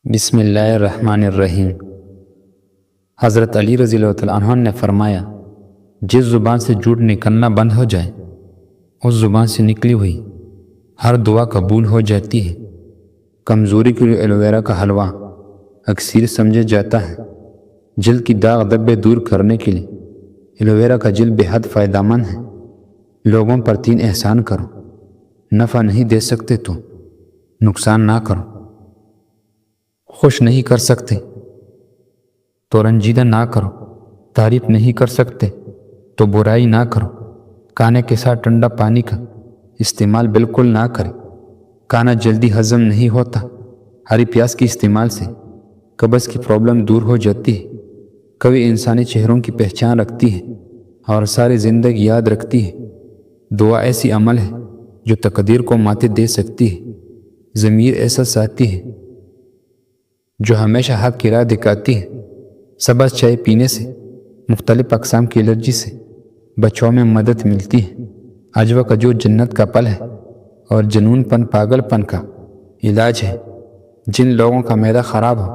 بسم اللہ الرحمن الرحیم۔ حضرت علی رضی اللہ تعالیٰ عنہ نے فرمایا، جس زبان سے جھوٹ نکلنا بند ہو جائے اس زبان سے نکلی ہوئی ہر دعا قبول ہو جاتی ہے۔ کمزوری کے لیے ایلوویرا کا حلوہ اکثر سمجھا جاتا ہے۔ جلد کی داغ دھبے دور کرنے کے لیے ایلوویرا کا جل بے حد فائدہ مند ہے۔ لوگوں پر 3 احسان کرو، نفع نہیں دے سکتے تو نقصان نہ کرو، خوش نہیں کر سکتے تو رنجیدہ نہ کرو، تعریف نہیں کر سکتے تو برائی نہ کرو، کھانے کے ساتھ ٹھنڈا پانی کا استعمال بالکل نہ کرے، کھانا جلدی ہضم نہیں ہوتا، ہری پیاز کے استعمال سے قبض کی پرابلم دور ہو جاتی ہے، کبھی انسانی چہروں کی پہچان رکھتی ہے اور ساری زندگی یاد رکھتی ہے۔ دعا ایسی عمل ہے جو تقدیر کو ماتے دے سکتی ہے، ضمیر ایسا ساتھی ہے جو ہمیشہ حق کی راہ دکھاتی ہے۔ سبز چائے پینے سے مختلف اقسام کی الرجی سے بچوں میں مدد ملتی ہے۔ عجوہ کا جو جنت کا پل ہے اور جنون پن پاگل پن کا علاج ہے۔ جن لوگوں کا معدہ خراب ہو،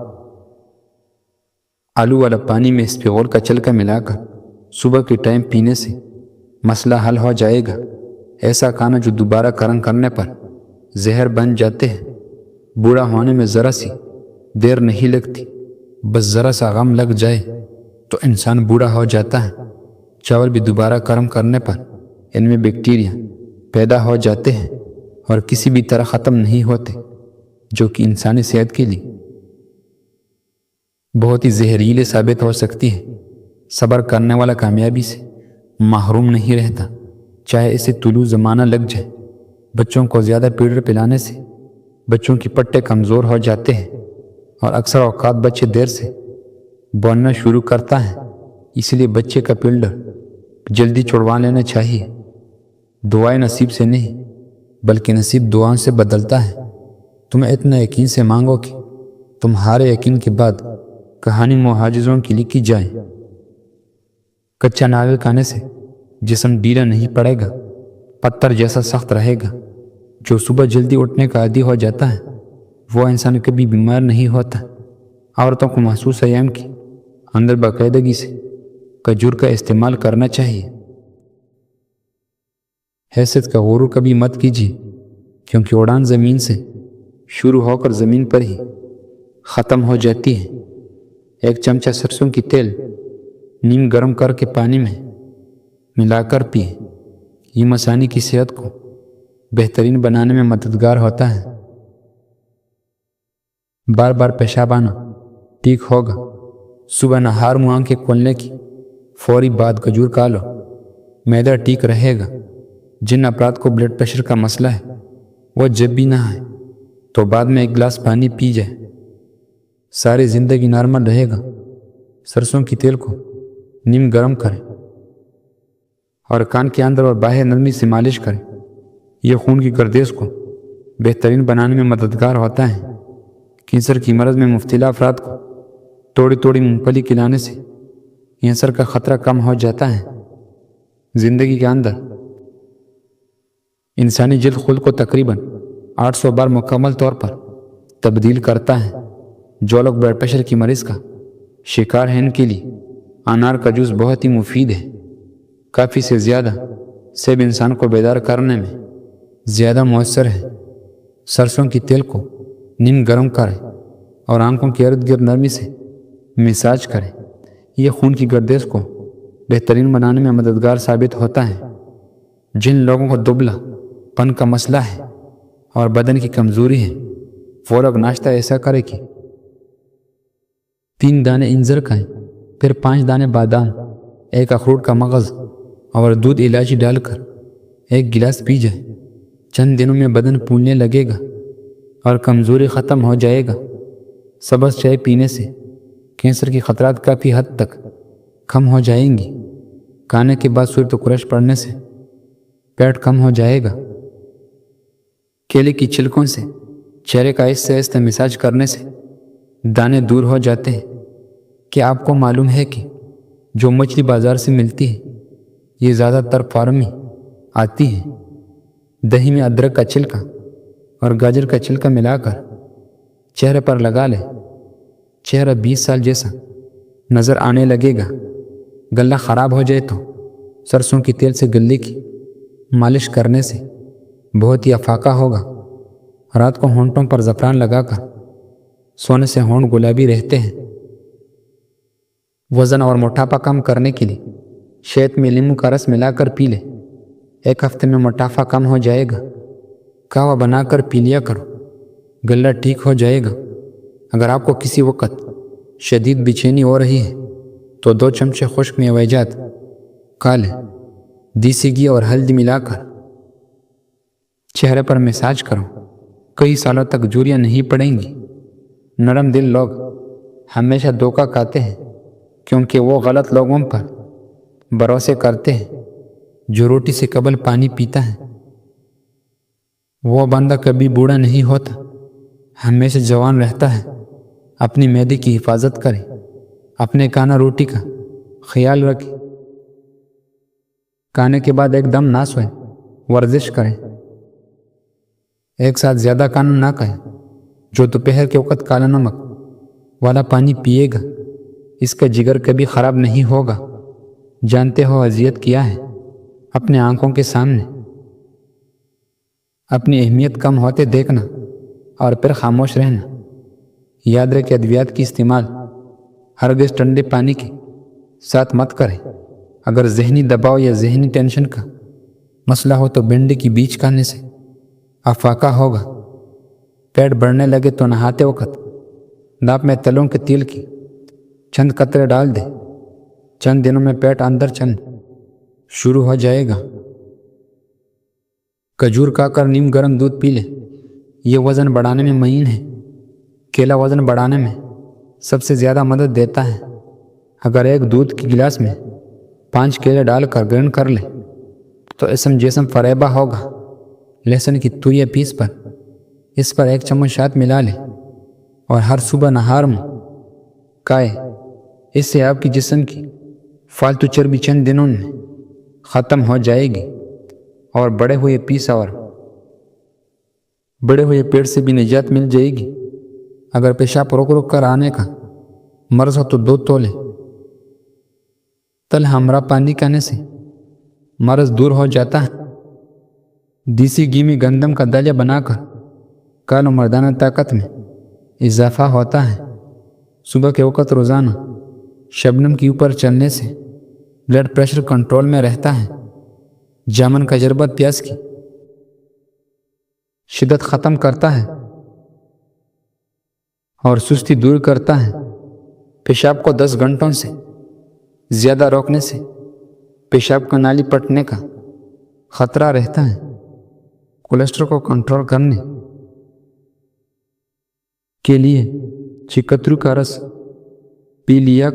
آلو والا پانی میں اسپغول کا چھلکا ملا کر صبح کے ٹائم پینے سے مسئلہ حل ہو جائے گا۔ ایسا کھانا جو دوبارہ کرم کرنے پر زہر بن جاتے ہیں۔ بوڑھا ہونے میں ذرا سی دیر نہیں لگتی، بس ذرا سا غم لگ جائے تو انسان بوڑھا ہو جاتا ہے۔ چاول بھی دوبارہ کرم کرنے پر ان میں بیکٹیریا پیدا ہو جاتے ہیں اور کسی بھی طرح ختم نہیں ہوتے، جو کہ انسانی صحت کے لیے بہت ہی زہریلے ثابت ہو سکتی ہے۔ صبر کرنے والا کامیابی سے محروم نہیں رہتا، چاہے اسے طولو زمانہ لگ جائے۔ بچوں کو زیادہ پیڈر پلانے سے بچوں کی پٹے کمزور ہو جاتے ہیں اور اکثر اوقات بچے دیر سے بولنا شروع کرتا ہے، اس لیے بچے کا پیڈر جلدی چھڑوا لینا چاہیے۔ دعائیں نصیب سے نہیں بلکہ نصیب دعاؤں سے بدلتا ہے۔ تم اتنا یقین سے مانگو کہ تمہارے یقین کے بعد کہانی معجزوں کی لکھی جائے۔ کچا ناول کھانے سے جسم ڈھیلا نہیں پڑے گا، پتھر جیسا سخت رہے گا۔ جو صبح جلدی اٹھنے کا عادی ہو جاتا ہے وہ انسان کبھی بیمار نہیں ہوتا۔ عورتوں کو محسوس ایام کے اندر باقاعدگی سے کھجور کا استعمال کرنا چاہیے۔ حیثیت کا غرور کبھی مت کیجیے، کیونکہ اڑان زمین سے شروع ہو کر زمین پر ہی ختم ہو جاتی ہے۔ 1 چمچہ سرسوں کی تیل نیم گرم کر کے پانی میں ملا کر پیے۔ یہ مثانی کی صحت کو بہترین بنانے میں مددگار ہوتا ہے۔ بار بار پیشاب آنا ٹھیک ہوگا۔ صبح نہار منہ آنکھیں کھولنے کی فوری بعد کھجور کھا لو، معدہ ٹھیک رہے گا۔ جن افراد کو بلڈ پریشر کا مسئلہ ہے وہ جب بھی نہائے تو بعد میں 1 گلاس پانی پی جائے، ساری زندگی نارمل رہے گا۔ سرسوں کی تیل کو نیم گرم کریں اور کان کے اندر اور باہر نرمی سے مالش کریں۔ یہ خون کی گردش کو بہترین بنانے میں مددگار ہوتا ہے۔ کینسر کی مرض میں مبتلا افراد کو توڑی توڑی مونگ پھلی کھلانے سے کینسر کا خطرہ کم ہو جاتا ہے۔ زندگی کے اندر انسانی جلد خود کو تقریباً 800 بار مکمل طور پر تبدیل کرتا ہے۔ جو لوگ بلڈ پریشر کی مرض کا شکار ہیں ان کے لیے انار کا جوس بہت ہی مفید ہے۔ کافی سے زیادہ سیب انسان کو بیدار کرنے میں زیادہ مؤثر ہے۔ سرسوں کی تیل کو نیم گرم کریں اور آنکھوں کے ارد گرد نرمی سے مساج کریں۔ یہ خون کی گردش کو بہترین بنانے میں مددگار ثابت ہوتا ہے۔ جن لوگوں کو دبلا پن کا مسئلہ ہے اور بدن کی کمزوری ہے وہ لوگ ناشتہ ایسا کرے کہ 3 دانے انجیر کھائیں، پھر 5 دانے بادام، 1 اخروٹ کا مغز اور دودھ الائچی ڈال کر 1 گلاس پی جائے۔ چند دنوں میں بدن پھولنے لگے گا اور کمزوری ختم ہو جائے گا۔ سبز چائے پینے سے کینسر کے خطرات کافی حد تک کم ہو جائیں گی۔ کھانے کے بعد سورت قریش پڑھنے سے پیٹ کم ہو جائے گا۔ کیلے کی چھلکوں سے چہرے کا آہستہ آہستہ مساج کرنے سے دانے دور ہو جاتے ہیں۔ کیا آپ کو معلوم ہے کہ جو مچھلی بازار سے ملتی ہے یہ زیادہ تر فارم میں آتی ہے؟ دہی میں ادرک کا چھلکا اور گاجر کا چھلکا ملا کر چہرے پر لگا لیں چہرہ 20 سال جیسا نظر آنے لگے گا۔ گلہ خراب ہو جائے تو سرسوں کی تیل سے گلے کی مالش کرنے سے بہت ہی افاقہ ہوگا۔ رات کو ہونٹوں پر زعفران لگا کر سونے سے ہونٹ گلابی رہتے ہیں۔ وزن اور موٹاپا کم کرنے کے لیے شہد میں لیموں کا رس ملا کر پی لے، 1 ہفتے میں موٹاپا کم ہو جائے گا۔ قہوہ بنا کر پی لیا کرو، گلہ ٹھیک ہو جائے گا۔ اگر آپ کو کسی وقت شدید بے چینی ہو رہی ہے تو 2 چمچے خشک میوہ جات کالے دیسی گھی اور ہلدی ملا کر چہرے پر مساج کرو، کئی سالوں تک جھریاں نہیں پڑیں گی۔ نرم دل لوگ ہمیشہ دھوکہ کھاتے ہیں کیونکہ وہ غلط لوگوں پر بھروسے کرتے ہیں۔ جو روٹی سے قبل پانی پیتا ہے وہ بندہ کبھی بوڑھا نہیں ہوتا، ہمیشہ جوان رہتا ہے۔ اپنی معدے کی حفاظت کریں، اپنے کھانا روٹی کا خیال رکھیں، کھانے کے بعد ایک دم نہ سوئیں، ورزش کریں، ایک ساتھ زیادہ کھانا نہ کھائیں۔ جو دوپہر کے وقت کالا نمک والا پانی پیے گا اس کا جگر کبھی خراب نہیں ہوگا۔ جانتے ہو اذیت کیا ہے؟ اپنے آنکھوں کے سامنے اپنی اہمیت کم ہوتے دیکھنا اور پھر خاموش رہنا۔ یاد رکھے ادویات کی استعمال ہرگز ٹھنڈے پانی کے ساتھ مت کریں۔ اگر ذہنی دباؤ یا ذہنی ٹینشن کا مسئلہ ہو تو بھنڈی کی بیج کھانے سے افاقہ ہوگا۔ پیٹ بڑھنے لگے تو نہاتے وقت ناپ میں تلوں کے تیل کی چند قطرے ڈال دے، چند دنوں میں پیٹ اندر چلنا شروع ہو جائے گا۔ کھجور کھا کر نیم گرم دودھ پی لے، یہ وزن بڑھانے میں معین ہے۔ کیلا وزن بڑھانے میں سب سے زیادہ مدد دیتا ہے۔ اگر ایک دودھ کی گلاس میں 5 کیلے ڈال کر گرینڈ کر لے تو جسم فریبہ ہوگا۔ لہسن کی تویہ پیس پر اس پر 1 چمچ شہد ملا لے اور ہر صبح نہار میں کھائے۔ اس سے آپ کی جسم کی فالتو چربی چند دنوں میں ختم ہو جائے گی اور بڑے ہوئے پیٹ سے بھی نجات مل جائے گی۔ اگر پیشاب رک کر آنے کا مرض ہو تو 2 تولے تل ہمرا پانی کھانے سے مرض دور ہو جاتا ہے۔ دیسی گھی میں گندم کا دلیہ بنا کر کھا لو، مردانہ طاقت میں اضافہ ہوتا ہے۔ صبح کے وقت روزانہ شبنم کے اوپر چلنے سے بلڈ پریشر کنٹرول میں رہتا ہے۔ جامن کا شربت پیاس کی شدت ختم کرتا ہے اور سستی دور کرتا ہے۔ پیشاب کو 10 گھنٹوں سے زیادہ روکنے سے پیشاب کا نالی پھٹنے کا خطرہ رہتا ہے۔ کولیسٹرول کو کنٹرول کرنے کے لیے چکترو کا رس پی لیا